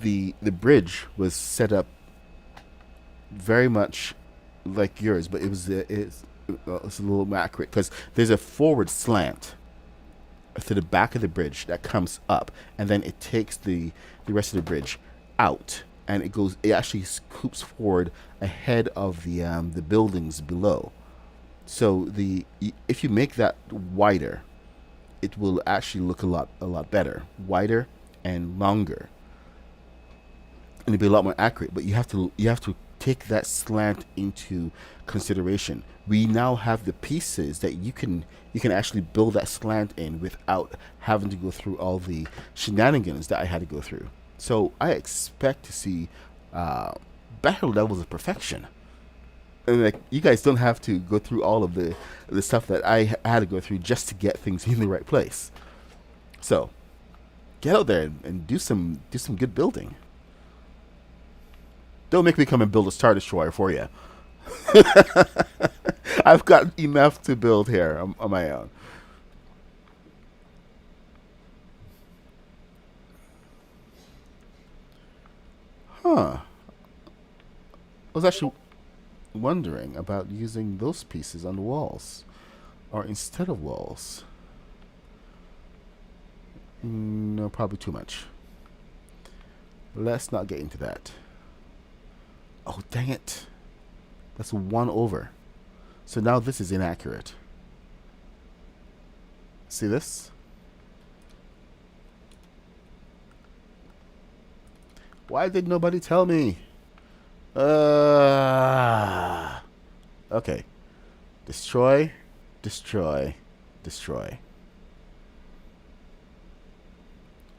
the bridge was set up very much like yours, but it's a little more accurate because there's a forward slant to the back of the bridge that comes up, and then it takes the rest of the bridge out, and it actually scoops forward ahead of the buildings below. So if you make that wider, it will actually look a lot better, wider and longer, and it'll be a lot more accurate. But you have to take that slant into consideration. We now have the pieces that you can actually build that slant in without having to go through all the shenanigans that I had to go through. So I expect to see better levels of perfection. And like, you guys don't have to go through all of the stuff that I had to go through just to get things in the right place. So get out there and do some good building. Don't make me come and build a Star Destroyer for you. I've got enough to build here on my own. Huh. I was actually wondering about using those pieces on the walls or instead of walls. No, probably too much. Let's not get into that. Oh, dang it. That's 1 over. So now this is inaccurate. See this? Why did nobody tell me? Okay. Destroy, destroy, destroy.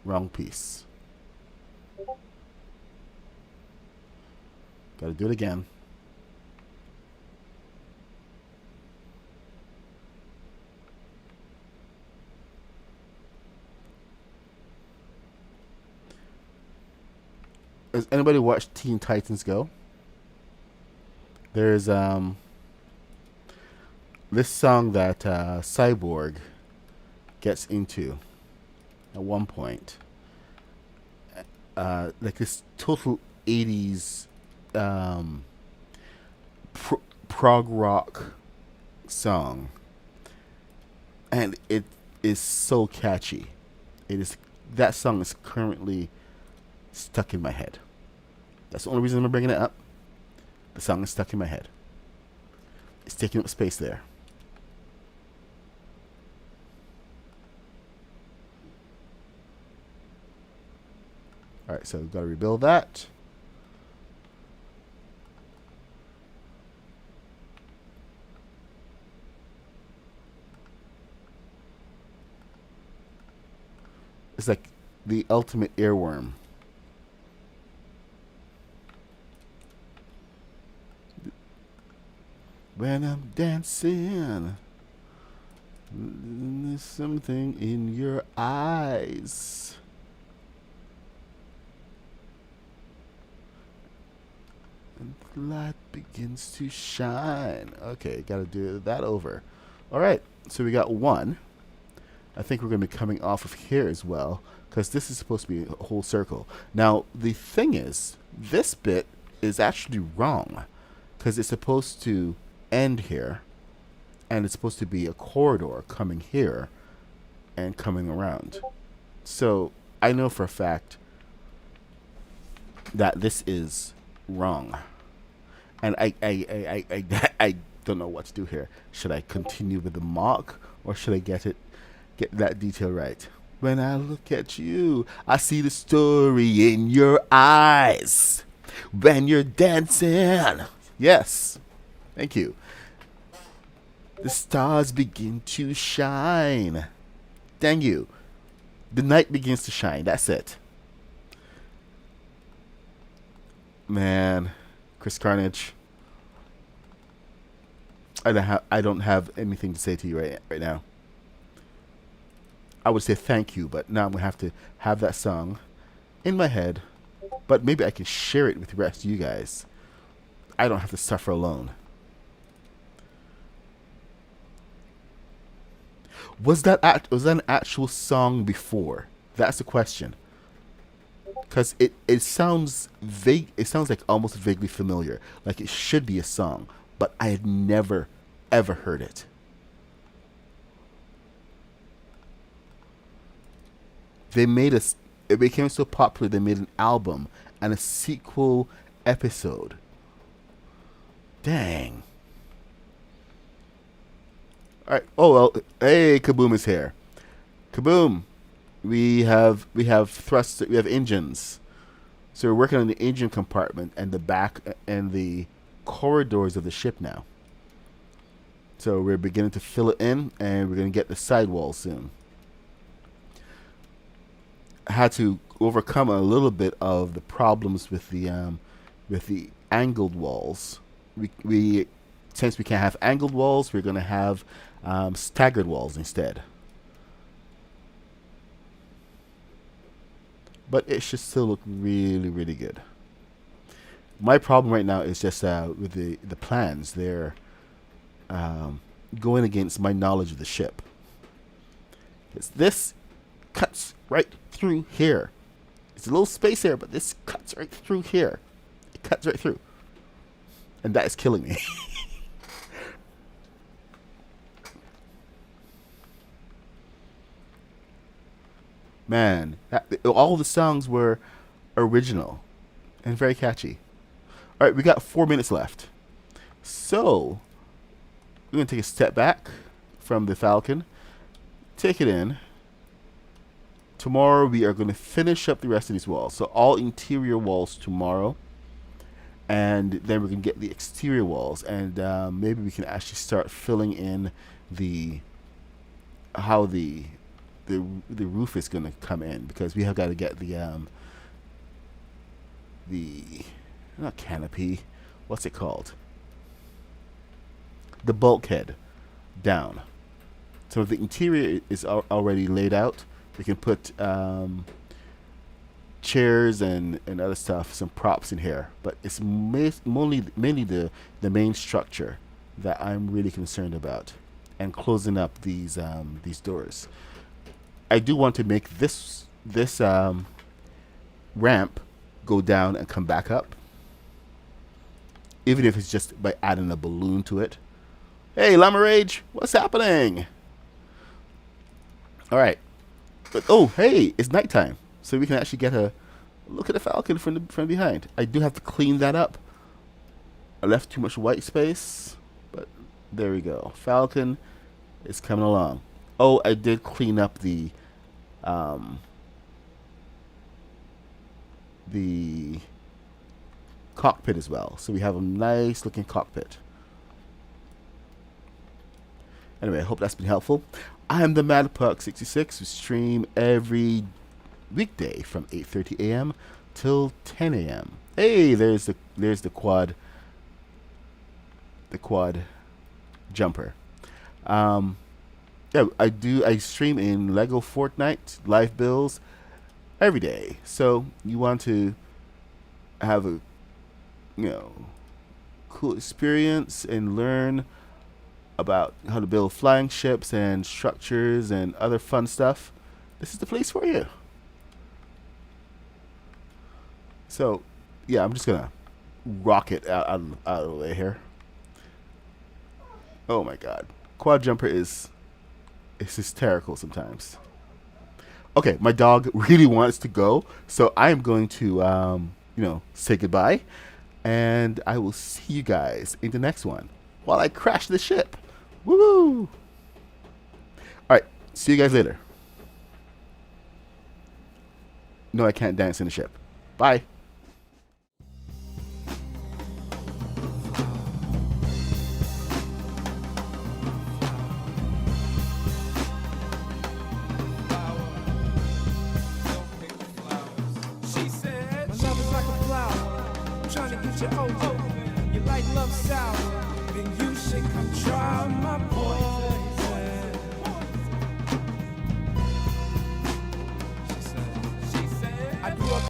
Wrong piece. Gotta do it again. Has anybody watched Teen Titans Go? There's this song that Cyborg gets into at one point. Like this total 80s prog rock song, and it is so catchy. That song is currently stuck in my head. That's the only reason I'm bringing it up. The song is stuck in my head. It's taking up space there. Alright, so we've got to rebuild that. It's like the ultimate earworm. When I'm dancing, there's something in your eyes. And the light begins to shine. Okay, gotta do that over. Alright, so we got 1. I think we're going to be coming off of here as well, because this is supposed to be a whole circle. Now, the thing is, this bit is actually wrong, because it's supposed to end here, and it's supposed to be a corridor coming here and coming around. So I know for a fact that this is wrong, and I don't know what to do here. Should I continue with the mock, or should I get that detail right? When I look at you, I see the story in your eyes. When you're dancing. Yes. Thank you. The stars begin to shine. Dang you. The night begins to shine. That's it. Man. Chris Carnage. I don't have anything to say to you right now. I would say thank you, but now I'm gonna have to have that song in my head. But maybe I can share it with the rest of you guys. I don't have to suffer alone. Was that an actual song before? That's the question. Because it sounds vague. It sounds like almost vaguely familiar, like it should be a song, but I had never ever heard it. They made us. It became so popular. They made an album and a sequel episode. Dang. All right. Oh well. Hey, Kaboom is here. Kaboom. We have thrust. We have engines. So we're working on the engine compartment and the back and the corridors of the ship now. So we're beginning to fill it in, and we're going to get the sidewall soon. I had to overcome a little bit of the problems with the angled walls. We since we can't have angled walls, we're going to have staggered walls instead. But it should still look really, really good. My problem right now is just with the plans. They're going against my knowledge of the ship. This cuts right through here. It's a little space here, but this cuts right through here. It cuts right through. And that is killing me. Man, all the songs were original and very catchy. All right, we got 4 minutes left. So, we're going to take a step back from the Falcon, take it in. Tomorrow, we are going to finish up the rest of these walls. So, all interior walls tomorrow. And then we're going to get the exterior walls. And maybe we can actually start filling in how the roof is going to come in, because we have got to get the not canopy, what's it called, the bulkhead down. So if the interior is already laid out, we can put chairs and other stuff, some props in here, but it's mainly the main structure that I'm really concerned about, and closing up these doors. I do want to make this ramp go down and come back up, even if it's just by adding a balloon to it. Hey, Llama Rage, what's happening? All right, but oh, hey, it's nighttime, so we can actually get a look at the Falcon from behind. I do have to clean that up. I left too much white space, but there we go. Falcon is coming along. Oh, I did clean up the cockpit as well, so we have a nice looking cockpit. Anyway, I hope that's been helpful. I am the MadPuck66. We stream every weekday from 8:30 a.m. till 10 a.m. Hey, there's the quad jumper. Yeah, I stream in Lego Fortnite, Life Bills, every day. So you want to have a cool experience and learn about how to build flying ships and structures and other fun stuff, this is the place for you. So yeah, I'm just gonna rock it out of the way here. Oh my god, quad jumper is hysterical sometimes. Okay, my dog really wants to go, so I am going to say goodbye, and I will see you guys in the next one while I crash the ship. Woo! All right, see you guys later. No, I can't dance in the ship. Bye.
She said, my love is like a flower. I'm trying to get you over. You like love sour, then you should come try my